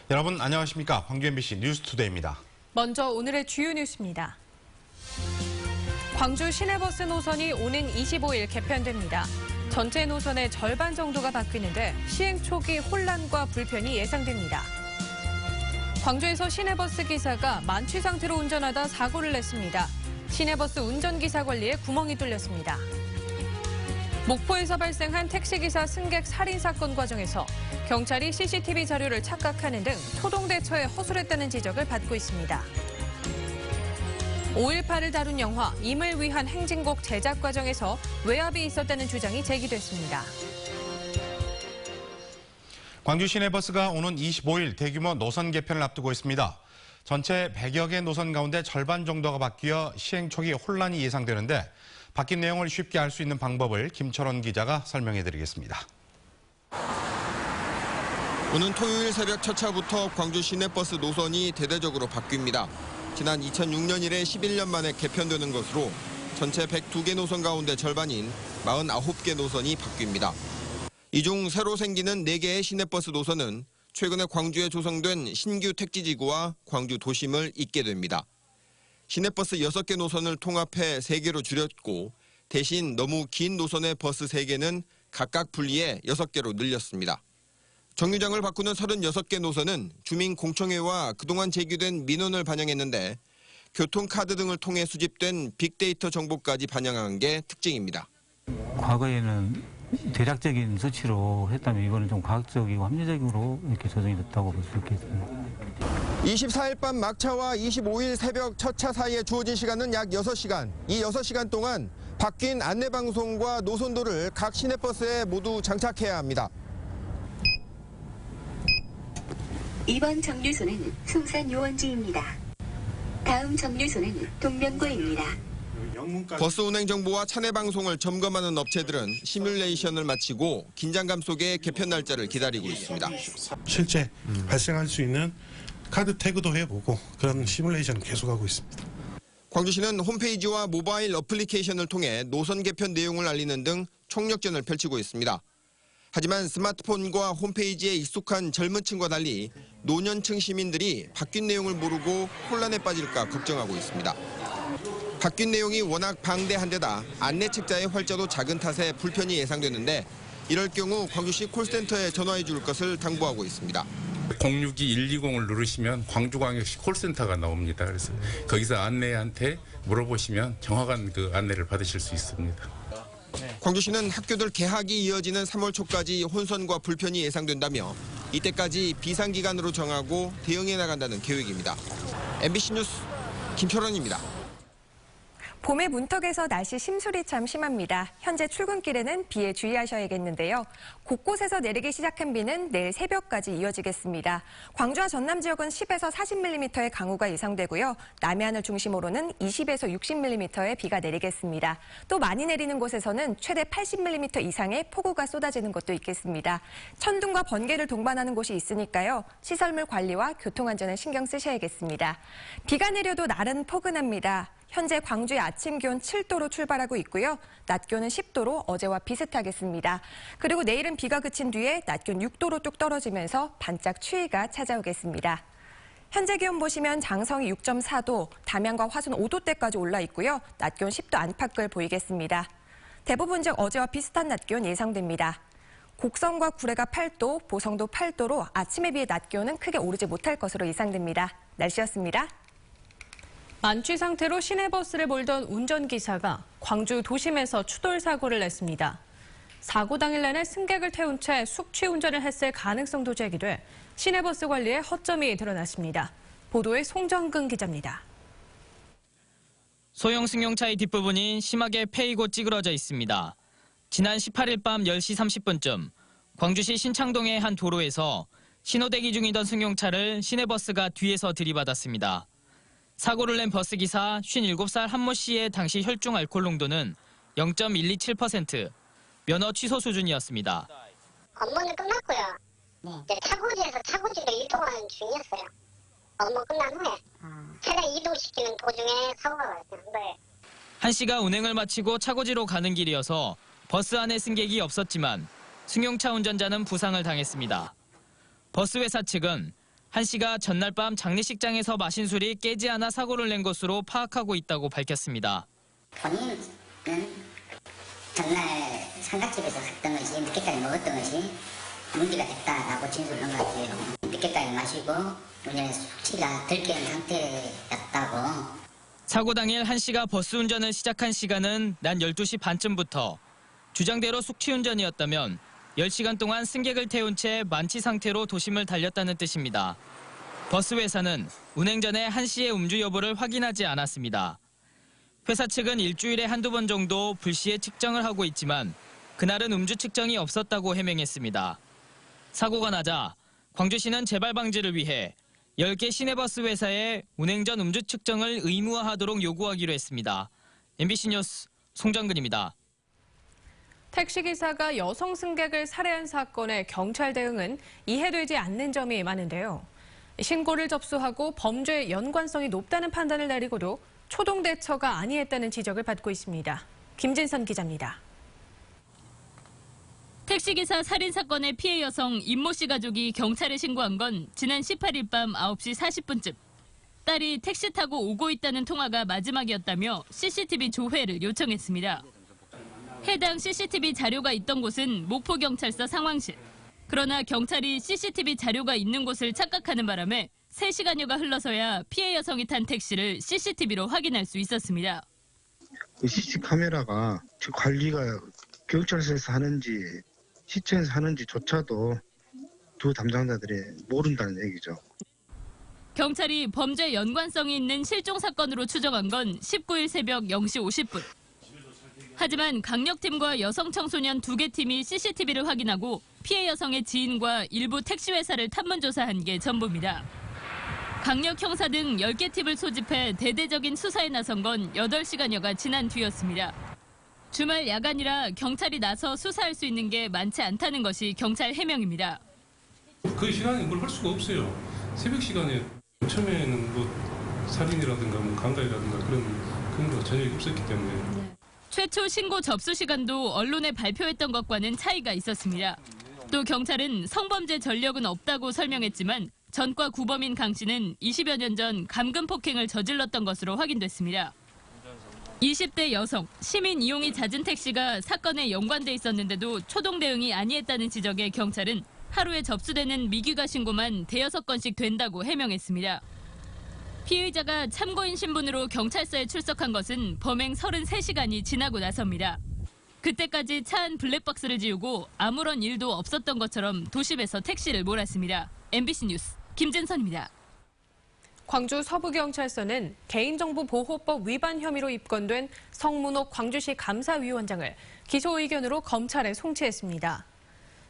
여러분 안녕하십니까? 광주 MBC 뉴스투데이입니다. 먼저 오늘의 주요 뉴스입니다. 광주 시내버스 노선이 오는 25일 개편됩니다. 전체 노선의 절반 정도가 바뀌는데 시행 초기 혼란과 불편이 예상됩니다. 광주에서 시내버스 기사가 만취 상태로 운전하다 사고를 냈습니다. 시내버스 운전기사 관리에 구멍이 뚫렸습니다. 목포에서 발생한 택시기사 승객 살인 사건 과정에서 경찰이 CCTV 자료를 착각하는 등 초동 대처에 허술했다는 지적을 받고 있습니다. 5.18을 다룬 영화 임을 위한 행진곡 제작 과정에서 외압이 있었다는 주장이 제기됐습니다. 광주 시내버스가 오는 25일 대규모 노선 개편을 앞두고 있습니다. 전체 100여 개 노선 가운데 절반 정도가 바뀌어 시행 초기 혼란이 예상되는데 바뀐 내용을 쉽게 알 수 있는 방법을 김철원 기자가 설명해드리겠습니다. 오는 토요일 새벽 첫 차부터 광주 시내버스 노선이 대대적으로 바뀝니다. 지난 2006년 이래 11년 만에 개편되는 것으로 전체 102개 노선 가운데 절반인 49개 노선이 바뀝니다. 이 중 새로 생기는 4개의 시내버스 노선은 최근에 광주에 조성된 신규 택지지구와 광주 도심을 잇게 됩니다. 시내버스 6개 노선을 통합해 3개로 줄였고 대신 너무 긴 노선의 버스 3개는 각각 분리해 6개로 늘렸습니다. 정류장을 바꾸는 36개 노선은 주민공청회와 그동안 제기된 민원을 반영했는데 교통카드 등을 통해 수집된 빅데이터 정보까지 반영한 게 특징입니다. 과거에는 대략적인 수치로 했다면 이번은 좀 과학적이고 합리적으로 이렇게 조정이 됐다고 볼 수 있겠습니다. 24일 밤 막차와 25일 새벽 첫 차 사이에 주어진 시간은 약 6시간. 이 6시간 동안 바뀐 안내방송과 노선도를 각 시내버스에 모두 장착해야 합니다. 이번 정류소는 숭산 요원지입니다. 다음 정류소는 동명구입니다. 버스 운행 정보와 차내 방송을 점검하는 업체들은 시뮬레이션을 마치고 긴장감 속에 개편 날짜를 기다리고 있습니다. 실제 발생할 수 있는 카드 태그도 해보고 그런 시뮬레이션을 계속하고 있습니다. 광주시는 홈페이지와 모바일 어플리케이션을 통해 노선 개편 내용을 알리는 등 총력전을 펼치고 있습니다. 하지만 스마트폰과 홈페이지에 익숙한 젊은 층과 달리 노년층 시민들이 바뀐 내용을 모르고 혼란에 빠질까 걱정하고 있습니다. 바뀐 내용이 워낙 방대한데다 안내 책자의 활자도 작은 탓에 불편이 예상되는데 이럴 경우 광주시 콜센터에 전화해 줄 것을 당부하고 있습니다. 062-120을 누르시면 광주광역시 콜센터가 나옵니다. 그래서 거기서 안내한테 물어보시면 정확한 그 안내를 받으실 수 있습니다. 광주시는 학교들 개학이 이어지는 3월 초까지 혼선과 불편이 예상된다며 이때까지 비상기간으로 정하고 대응해 나간다는 계획입니다. MBC 뉴스 김철원입니다. 봄의 문턱에서 날씨 심술이 참 심합니다. 현재 출근길에는 비에 주의하셔야겠는데요. 곳곳에서 내리기 시작한 비는 내일 새벽까지 이어지겠습니다. 광주와 전남 지역은 10에서 40mm의 강우가 예상되고요. 남해안을 중심으로는 20에서 60mm의 비가 내리겠습니다. 또 많이 내리는 곳에서는 최대 80mm 이상의 폭우가 쏟아지는 곳도 있겠습니다. 천둥과 번개를 동반하는 곳이 있으니까요. 시설물 관리와 교통안전에 신경 쓰셔야겠습니다. 비가 내려도 날은 포근합니다. 현재 광주의 아침 기온 7도로 출발하고 있고요. 낮 기온은 10도로 어제와 비슷하겠습니다. 그리고 내일은 비가 그친 뒤에 낮 기온 6도로 뚝 떨어지면서 반짝 추위가 찾아오겠습니다. 현재 기온 보시면 장성이 6.4도, 담양과 화순 5도대까지 올라 있고요. 낮 기온 10도 안팎을 보이겠습니다. 대부분 지역 어제와 비슷한 낮 기온 예상됩니다. 곡성과 구례가 8도, 보성도 8도로 아침에 비해 낮 기온은 크게 오르지 못할 것으로 예상됩니다. 날씨였습니다. 만취 상태로 시내버스를 몰던 운전기사가 광주 도심에서 추돌 사고를 냈습니다. 사고 당일 내내 승객을 태운 채 숙취 운전을 했을 가능성도 제기돼 시내버스 관리에 허점이 드러났습니다. 보도에 송정근 기자입니다. 소형 승용차의 뒷부분이 심하게 패이고 찌그러져 있습니다. 지난 18일 밤 10시 30분쯤 광주시 신창동의 한 도로에서 신호대기 중이던 승용차를 시내버스가 뒤에서 들이받았습니다. 사고를 낸 버스기사 57살 한모 씨의 당시 혈중 알코올 농도는 0.127%, 면허 취소 수준이었습니다. 업무는 끝났고요. 이제 차고지에서 차고지로 이동하는 중이었어요. 업무 끝난 후에 차량 이동시키는 도중에 사고가 발생한 거예요. 한 씨가 운행을 마치고 차고지로 가는 길이어서 버스 안에 승객이 없었지만 승용차 운전자는 부상을 당했습니다. 버스 회사 측은 한 씨가 전날 밤 장례식장에서 마신 술이 깨지 않아 사고를 낸 것으로 파악하고 있다고 밝혔습니다. 본인은 전날 상가집에서 했던 것이 늦게까지 먹었던 것이 문제가 됐다라고 진술을 한 것 같아요. 늦게까지 마시고 운전에 숙취가 덜 깬 상태였다고. 사고 당일 한 씨가 버스 운전을 시작한 시간은 낮 12시 반쯤부터 주장대로 숙취 운전이었다면 10시간 동안 승객을 태운 채 만취 상태로 도심을 달렸다는 뜻입니다. 버스 회사는 운행 전에 한 씨의 음주 여부를 확인하지 않았습니다. 회사 측은 일주일에 한두 번 정도 불시에 측정을 하고 있지만 그날은 음주 측정이 없었다고 해명했습니다. 사고가 나자 광주시는 재발 방지를 위해 10개 시내버스 회사에 운행 전 음주 측정을 의무화하도록 요구하기로 했습니다. MBC 뉴스 송정근입니다. 택시기사가 여성 승객을 살해한 사건의 경찰 대응은 이해되지 않는 점이 많은데요. 신고를 접수하고 범죄의 연관성이 높다는 판단을 내리고도 초동 대처가 아니했다는 지적을 받고 있습니다. 김진선 기자입니다. 택시기사 살인사건의 피해 여성 임모 씨 가족이 경찰에 신고한 건 지난 18일 밤 9시 40분쯤. 딸이 택시 타고 오고 있다는 통화가 마지막이었다며 CCTV 조회를 요청했습니다. 해당 CCTV 자료가 있던 곳은 목포경찰서 상황실. 그러나 경찰이 CCTV 자료가 있는 곳을 착각하는 바람에 3시간여가 흘러서야 피해 여성이 탄 택시를 CCTV로 확인할 수 있었습니다. CCTV 카메라가 관리가 경찰서에서 하는지 시청에서 하는지조차도 두 담당자들이 모른다는 얘기죠. 경찰이 범죄 연관성이 있는 실종 사건으로 추정한 건 19일 새벽 0시 50분. 하지만 강력팀과 여성 청소년 2개 팀이 CCTV를 확인하고 피해 여성의 지인과 일부 택시회사를 탐문조사한 게 전부입니다. 강력 형사 등 10개 팀을 소집해 대대적인 수사에 나선 건 8시간여가 지난 뒤였습니다. 주말 야간이라 경찰이 나서 수사할 수 있는 게 많지 않다는 것이 경찰 해명입니다. 그 시간에 뭘 할 수가 없어요. 새벽 시간에 처음에는 뭐 살인이라든가 뭐 강간이라든가 그런 거 전혀 없었기 때문에. 최초 신고 접수 시간도 언론에 발표했던 것과는 차이가 있었습니다. 또 경찰은 성범죄 전력은 없다고 설명했지만 전과 구범인 강 씨는 20여 년 전 감금 폭행을 저질렀던 것으로 확인됐습니다. 20대 여성, 시민 이용이 잦은 택시가 사건에 연관돼 있었는데도 초동 대응이 아니했다는 지적에 경찰은 하루에 접수되는 미규가 신고만 대여섯 건씩 된다고 해명했습니다. 피의자가 참고인 신분으로 경찰서에 출석한 것은 범행 33시간이 지나고 나섭니다. 그때까지 차 안 블랙박스를 지우고 아무런 일도 없었던 것처럼 도심에서 택시를 몰았습니다. MBC 뉴스 김진선입니다. 광주 서부경찰서는 개인정보보호법 위반 혐의로 입건된 성문옥 광주시 감사위원장을 기소 의견으로 검찰에 송치했습니다.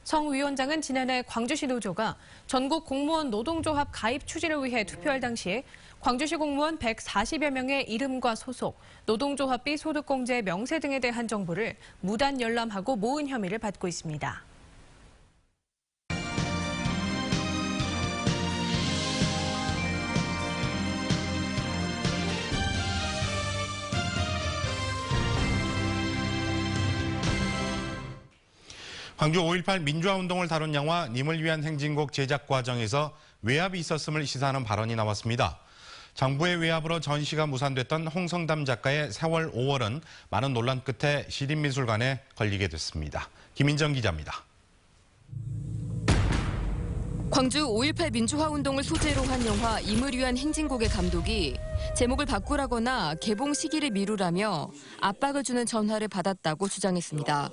성 위원장은 지난해 광주시 노조가 전국 공무원 노동조합 가입 추진을 위해 투표할 당시에 광주시 공무원 140여 명의 이름과 소속, 노동조합비 소득공제 명세 등에 대한 정보를 무단 열람하고 모은 혐의를 받고 있습니다. 광주 5.18 민주화운동을 다룬 영화 님을 위한 행진곡 제작 과정에서 외압이 있었음을 시사하는 발언이 나왔습니다. 정부의 외압으로 전시가 무산됐던 홍성담 작가의 세월 5월은 많은 논란 끝에 시립미술관에 걸리게 됐습니다. 김인정 기자입니다. 광주 5.18 민주화운동을 소재로 한 영화 님을 위한 행진곡의 감독이 제목을 바꾸라거나 개봉 시기를 미루라며 압박을 주는 전화를 받았다고 주장했습니다.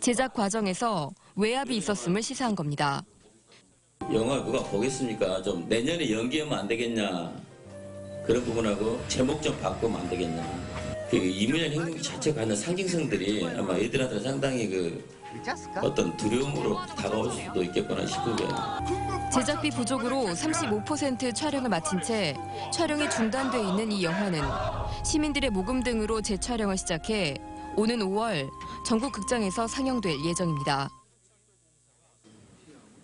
제작 과정에서 외압이 있었음을 시사한 겁니다. 영화 누가 보겠습니까? 좀 내년에 연기하면 안 되겠냐. 그런 부분하고 제목 좀 바꾸면 안 되겠냐. 그 이문열 행동 자체가 갖는 상징성들이 아마 애들한테 상당히 어떤 두려움으로 다가올 수도 있겠구나 싶고요. 제작비 부족으로 35% 촬영을 마친 채 촬영이 중단돼 있는 이 영화는 시민들의 모금 등으로 재촬영을 시작해 오는 5월 전국 극장에서 상영될 예정입니다.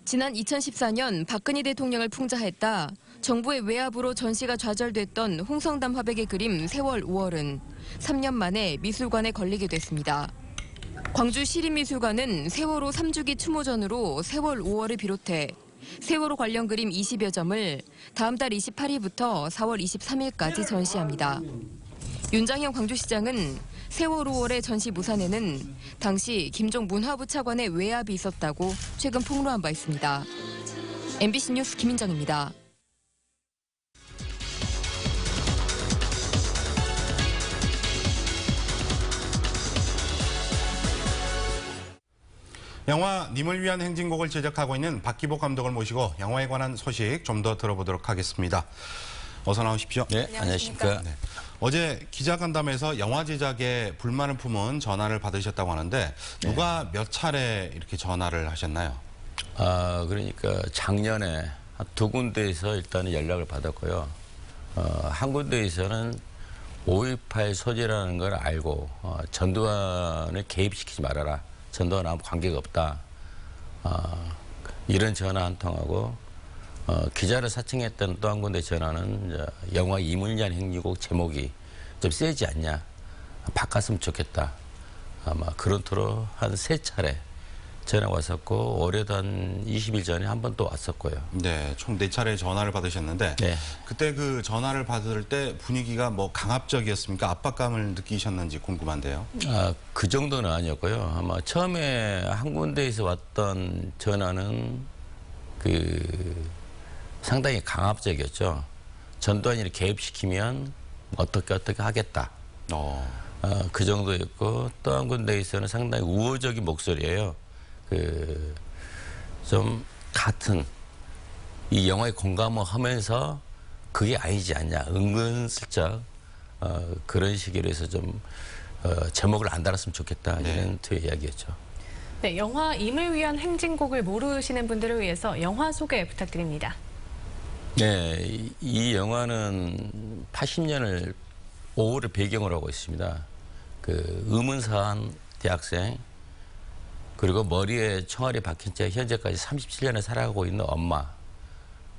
지난 2014년 박근혜 대통령을 풍자했다 정부의 외압으로 전시가 좌절됐던 홍성담 화백의 그림 세월 5월은 3년 만에 미술관에 걸리게 됐습니다. 광주 시립미술관은 세월호 3주기 추모전으로 세월 5월을 비롯해 세월호 관련 그림 20여 점을 다음 달 28일부터 4월 23일까지 전시합니다. 윤장현 광주시장은 세월 5월의 전시 무산에는 당시 김종 문화부 차관의 외압이 있었다고 최근 폭로한 바 있습니다. MBC 뉴스 김민정입니다. 영화 님을 위한 행진곡을 제작하고 있는 박기복 감독을 모시고 영화에 관한 소식 좀 더 들어보도록 하겠습니다. 어서 나오십시오. 네, 안녕하십니까. 네. 어제 기자간담회에서 영화 제작에 불만을 품은 전화를 받으셨다고 하는데 누가 몇 차례 이렇게 전화를 하셨나요? 그러니까 작년에 두 군데에서 일단은 연락을 받았고요. 한 군데에서는 5.18 소재라는 걸 알고 전두환을 개입시키지 말아라. 전두환하고 관계가 없다. 이런 전화 한 통하고 기자를 사칭했던 또 한 군데 전화는 이제 영화 임을 위한 행진곡 제목이 좀 세지 않냐. 바꿨으면 좋겠다. 아마 그런 토로 한 3차례 전화 왔었고 올해도 한 20일 전에 한 번 또 왔었고요. 네, 총 4차례 전화를 받으셨는데 그때 그 전화를 받을 때 분위기가 뭐 강압적이었습니까? 압박감을 느끼셨는지 궁금한데요. 그 정도는 아니었고요. 아마 처음에 한 군데에서 왔던 전화는 상당히 강압적이었죠. 전두환이를 개입시키면 어떻게 하겠다. 그 정도였고 또 한 군데에서는 상당히 우호적인 목소리예요. 좀 같은 이 영화에 공감을 하면서 그게 아니지 않냐. 은근슬쩍 그런 식으로 해서 좀 제목을 안 달았으면 좋겠다. 이런 투의 이야기였죠. 네, 영화 임을 위한 행진곡을 모르시는 분들을 위해서 영화 소개 부탁드립니다. 네, 이 영화는 5월을 배경으로 하고 있습니다. 의문사한 대학생 그리고 머리에 총알이 박힌 채 현재까지 37년을 살아가고 있는 엄마.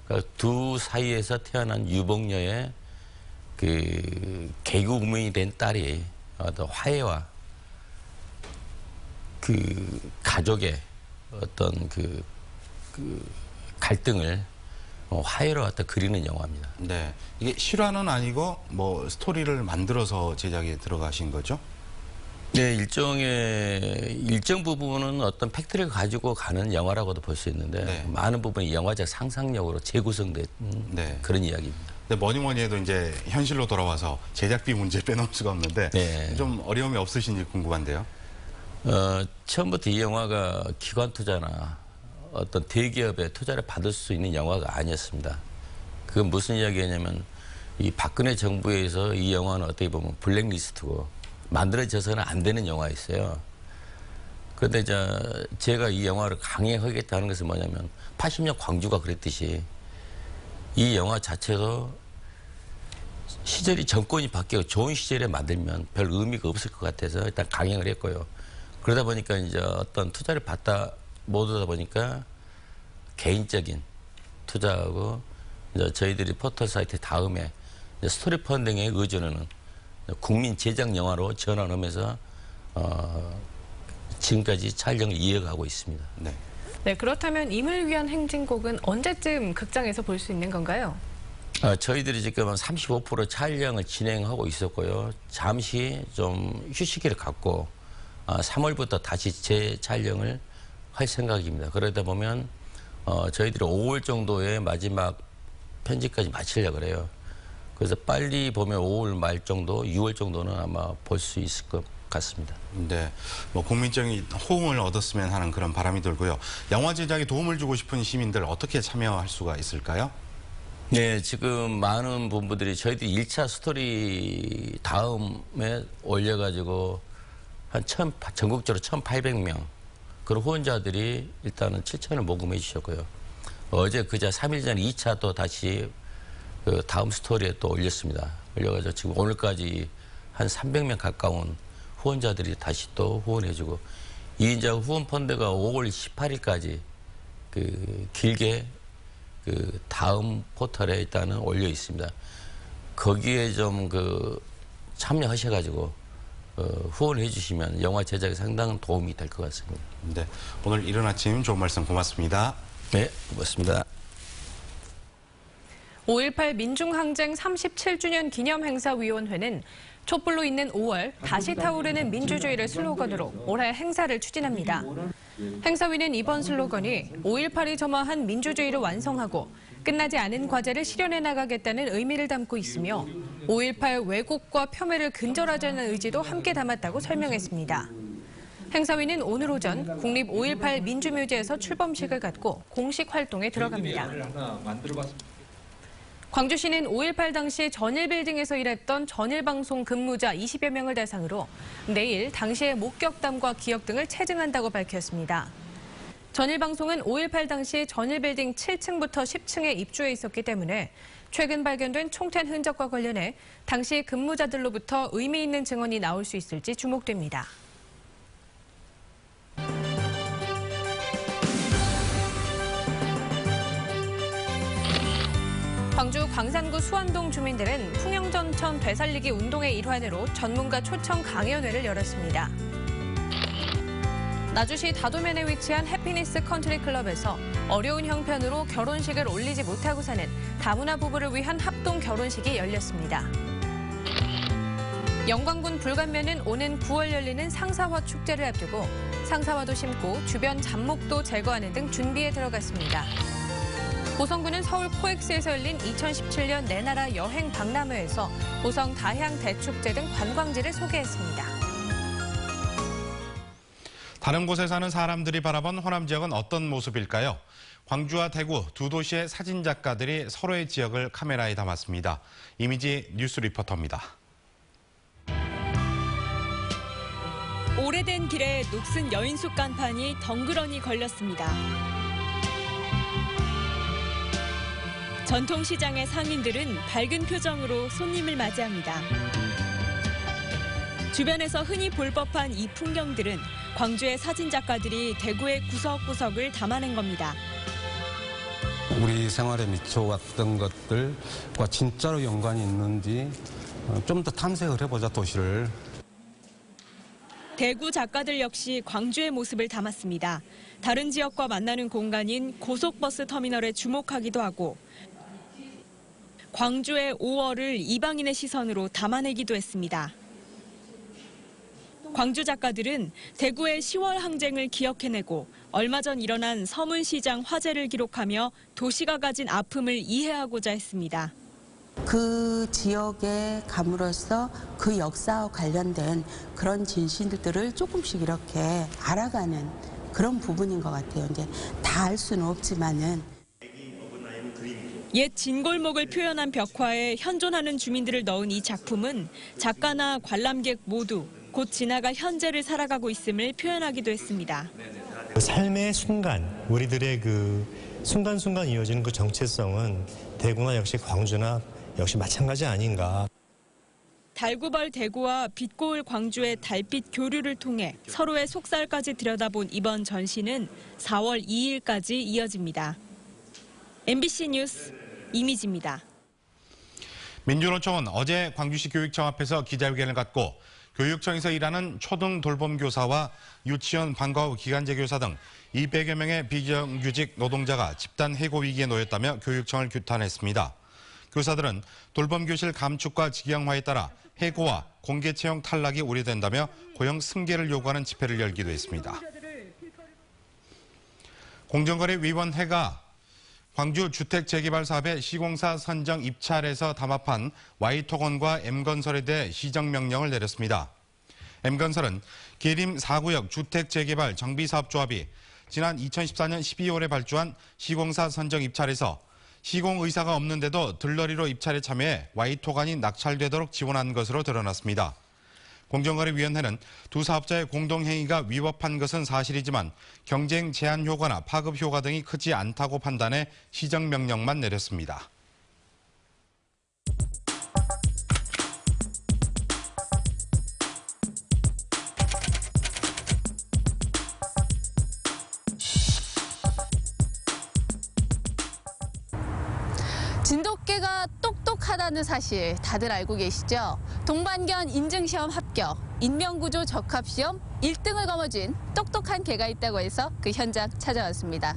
그러니까 두 사이에서 태어난 유복녀의 개그우먼이 된 딸이 어떤 화해와 가족의 어떤 갈등을 화해로 갖다 그리는 영화입니다. 네, 이게 실화는 아니고 뭐 스토리를 만들어서 제작에 들어가신 거죠? 네, 일정 부분은 어떤 팩트를 가지고 가는 영화라고도 볼 수 있는데 많은 부분이 영화적 상상력으로 재구성된 그런 이야기입니다. 네, 뭐니 해도 이제 현실로 돌아와서 제작비 문제 빼놓을 수가 없는데 좀 어려움이 없으신지 궁금한데요. 처음부터 이 영화가 기관 투자나 어떤 대기업의 투자를 받을 수 있는 영화가 아니었습니다. 그건 무슨 이야기냐면 이 박근혜 정부에서 이 영화는 어떻게 보면 블랙리스트고 만들어져서는 안 되는 영화였어요. 그런데 제가 이 영화를 강행하겠다는 것은 뭐냐면 80년 광주가 그랬듯이 이 영화 자체도 시절이 정권이 바뀌고 좋은 시절에 만들면 별 의미가 없을 것 같아서 일단 강행을 했고요. 그러다 보니까 이제 어떤 투자를 못 하다 보니까 개인적인 투자하고 이제 저희들이 포털 사이트 다음에 스토리 펀딩에 의존하는 국민 제작 영화로 전환하면서 지금까지 촬영을 이어가고 있습니다. 네, 그렇다면 임을 위한 행진곡은 언제쯤 극장에서 볼 수 있는 건가요? 저희들이 지금 35% 촬영을 진행하고 있었고요. 잠시 좀 휴식기를 갖고 3월부터 다시 재촬영을 할 생각입니다. 그러다 보면 저희들이 5월 정도에 마지막 편집까지 마치려고 그래요. 그래서 빨리 보면 5월 말 정도, 6월 정도는 아마 볼 수 있을 것 같습니다. 네, 뭐 국민적인 호응을 얻었으면 하는 그런 바람이 들고요. 영화 제작에 도움을 주고 싶은 시민들 어떻게 참여할 수가 있을까요? 네, 지금 많은 분들이 저희들이 1차 스토리 다음에 올려가지고 전국적으로 1,800명 그런 후원자들이 일단은 7천을 모금해 주셨고요. 어제 그제 3일 전에 2차 또 다시 다음 스토리에 또 올렸습니다. 올려가지고 지금 오늘까지 한 300명 가까운 후원자들이 다시 또 후원해주고 이 이제 후원 펀드가 5월 18일까지 길게 다음 포털에 일단은 올려 있습니다. 거기에 좀 참여하셔가지고 후원해 주시면 영화 제작에 상당한 도움이 될 것 같습니다. 네, 오늘 이른 아침 좋은 말씀 고맙습니다. 네, 고맙습니다. 5.18 민중항쟁 37주년 기념행사위원회는 촛불로 있는 5월 다시 타오르는 민주주의를 슬로건으로 올해 행사를 추진합니다. 행사위는 이번 슬로건이 5.18이 점화한 민주주의를 완성하고 끝나지 않은 과제를 실현해 나가겠다는 의미를 담고 있으며 5.18 왜곡과 폄훼를 근절하자는 의지도 함께 담았다고 설명했습니다. 행사위는 오늘 오전 국립 5.18 민주묘지에서 출범식을 갖고 공식 활동에 들어갑니다. 광주시는 5.18 당시 전일빌딩에서 일했던 전일방송 근무자 20여 명을 대상으로 내일 당시의 목격담과 기억 등을 체증한다고 밝혔습니다. 전일방송은 5.18 당시 전일빌딩 7층부터 10층에 입주해 있었기 때문에 최근 발견된 총탄 흔적과 관련해 당시 근무자들로부터 의미 있는 증언이 나올 수 있을지 주목됩니다. 광주 광산구 수원동 주민들은 풍영전천 되살리기 운동의 일환으로 전문가 초청 강연회를 열었습니다. 나주시 다도면에 위치한 해피니스 컨트리 클럽에서 어려운 형편으로 결혼식을 올리지 못하고 사는 다문화 부부를 위한 합동 결혼식이 열렸습니다. 영광군 불감면은 오는 9월 열리는 상사화 축제를 앞두고 상사화도 심고 주변 잡목도 제거하는 등 준비에 들어갔습니다. 보성군은 서울 코엑스에서 열린 2017년 내나라 여행 박람회에서 보성 다향 대축제 등 관광지를 소개했습니다. 다른 곳에 사는 사람들이 바라본 호남 지역은 어떤 모습일까요? 광주와 대구 두 도시의 사진 작가들이 서로의 지역을 카메라에 담았습니다. 이미지 뉴스 리포터입니다. 오래된 길에 녹슨 여인숙 간판이 덩그러니 걸렸습니다. 전통시장의 상인들은 밝은 표정으로 손님을 맞이합니다. 주변에서 흔히 볼 법한 이 풍경들은 광주의 사진작가들이 대구의 구석구석을 담아낸 겁니다. 우리 생활에 미쳐왔던 것들과 진짜로 연관이 있는지 좀 더 탐색을 해보자, 도시를. 대구 작가들 역시 광주의 모습을 담았습니다. 다른 지역과 만나는 공간인 고속버스 터미널에 주목하기도 하고 광주의 5월을 이방인의 시선으로 담아내기도 했습니다. 광주 작가들은 대구의 10월 항쟁을 기억해내고 얼마 전 일어난 서문시장 화재를 기록하며 도시가 가진 아픔을 이해하고자 했습니다. 그 지역에 감으로써 그 역사와 관련된 그런 진실들을 조금씩 이렇게 알아가는 그런 부분인 것 같아요. 이제 다 알 수는 없지만은. 옛 진골목을 표현한 벽화에 현존하는 주민들을 넣은 이 작품은 작가나 관람객 모두 곧 지나갈 현재를 살아가고 있음을 표현하기도 했습니다. 삶의 순간, 우리들의 그 순간순간 이어지는 그 정체성은 대구나 역시 광주나 역시 마찬가지 아닌가. 달구벌 대구와 빛고울 광주의 달빛 교류를 통해 서로의 속살까지 들여다본 이번 전시는 4월 2일까지 이어집니다. MBC 뉴스 이미지입니다. 민주노총은 어제 광주시 교육청 앞에서 기자회견을 갖고 교육청에서 일하는 초등 돌봄교사와 유치원 방과 후 기간제 교사 등 200여 명의 비정규직 노동자가 집단 해고 위기에 놓였다며 교육청을 규탄했습니다. 교사들은 돌봄교실 감축과 직영화에 따라 해고와 공개 채용 탈락이 우려된다며 고용 승계를 요구하는 집회를 열기도 했습니다. 공정거래위원회가 광주 주택재개발 사업의 시공사 선정 입찰에서 담합한 Y토건과 M건설에 대해 시정명령을 내렸습니다. M건설은 계림 4구역 주택재개발 정비사업조합이 지난 2014년 12월에 발주한 시공사 선정 입찰에서 시공 의사가 없는데도 들러리로 입찰에 참여해 Y토건이 낙찰되도록 지원한 것으로 드러났습니다. 공정거래위원회는 두 사업자의 공동행위가 위법한 것은 사실이지만 경쟁 제한 효과나 파급 효과 등이 크지 않다고 판단해 시정명령만 내렸습니다. 진돗개가 똑똑하다는 사실 다들 알고 계시죠? 동반견 인증시험 합격, 인명구조 적합시험 1등을 거머쥔 똑똑한 개가 있다고 해서 그 현장 찾아왔습니다.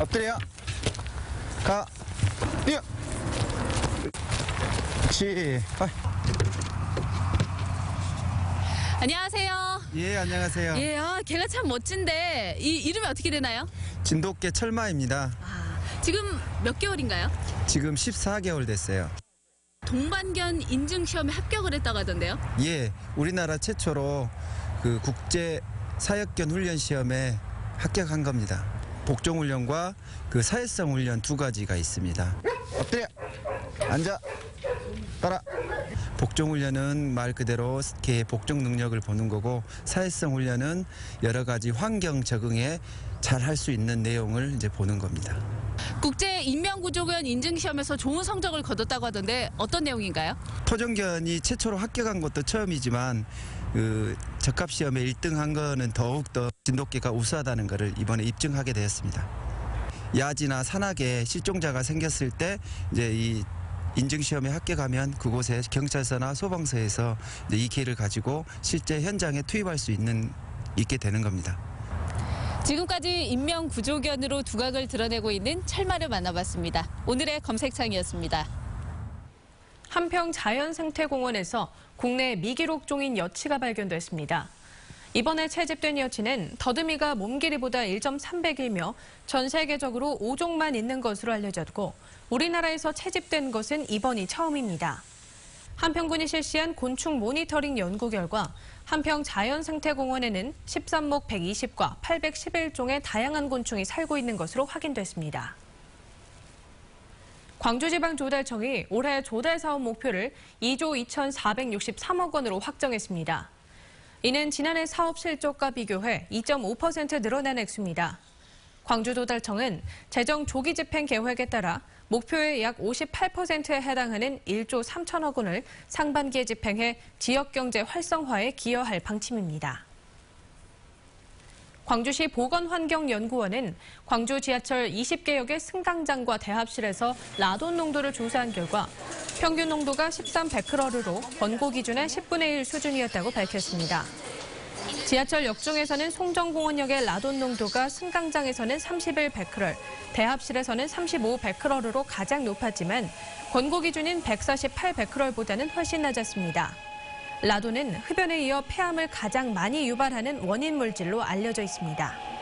엎드려. 가. 뛰어. 그렇지. 안녕하세요. 예, 안녕하세요. 예, 개가 참 멋진데 이 이름이 어떻게 되나요? 진돗개 철마입니다. 지금 몇 개월인가요? 지금 14개월 됐어요. 동반견 인증 시험에 합격을 했다고 하던데요. 예, 우리나라 최초로 그 국제 사역견 훈련 시험에 합격한 겁니다. 복종 훈련과 그 사회성 훈련 두 가지가 있습니다. 엎드려. 앉아. 따라. 복종 훈련은 말 그대로 개의 복종 능력을 보는 거고, 사회성 훈련은 여러 가지 환경 적응에 잘 할 수 있는 내용을 이제 보는 겁니다. 국제 인명구조견 인증 시험에서 좋은 성적을 거뒀다고 하던데 어떤 내용인가요? 토종견이 최초로 합격한 것도 처음이지만 그 적합 시험에 1등한 거는 더욱더 진돗개가 우수하다는 것을 이번에 입증하게 되었습니다. 야지나 산악에 실종자가 생겼을 때 이제 이 인증 시험에 합격하면 그곳에 경찰서나 소방서에서 이제 이 개를 가지고 실제 현장에 투입할 수 있게 되는 겁니다. 지금까지 인명구조견으로 두각을 드러내고 있는 철마를 만나봤습니다. 오늘의 검색창이었습니다. 한평 자연생태공원에서 국내 미기록종인 여치가 발견됐습니다. 이번에 채집된 여치는 더듬이가 몸 길이보다 1.3배이며 전 세계적으로 5종만 있는 것으로 알려졌고, 우리나라에서 채집된 것은 이번이 처음입니다. 한평군이 실시한 곤충 모니터링 연구 결과 한평 자연생태공원에는 13목 120과 811종의 다양한 곤충이 살고 있는 것으로 확인됐습니다. 광주지방조달청이 올해 조달 사업 목표를 2조 2,463억 원으로 확정했습니다. 이는 지난해 사업 실적과 비교해 2.5% 늘어난 액수입니다. 광주조달청은 재정 조기 집행 계획에 따라 목표의 약 58%에 해당하는 1조 3천억 원을 상반기에 집행해 지역경제 활성화에 기여할 방침입니다. 광주시 보건환경연구원은 광주 지하철 20개역의 승강장과 대합실에서 라돈 농도를 조사한 결과 평균 농도가 13베크럴으로 권고 기준의 10분의 1 수준이었다고 밝혔습니다. 지하철역 중에서는 송정공원역의 라돈 농도가 승강장에서는 31베크럴, 대합실에서는 35베크럴으로 가장 높았지만 권고 기준인 148베크럴보다는 훨씬 낮았습니다. 라돈은 흡연에 이어 폐암을 가장 많이 유발하는 원인 물질로 알려져 있습니다.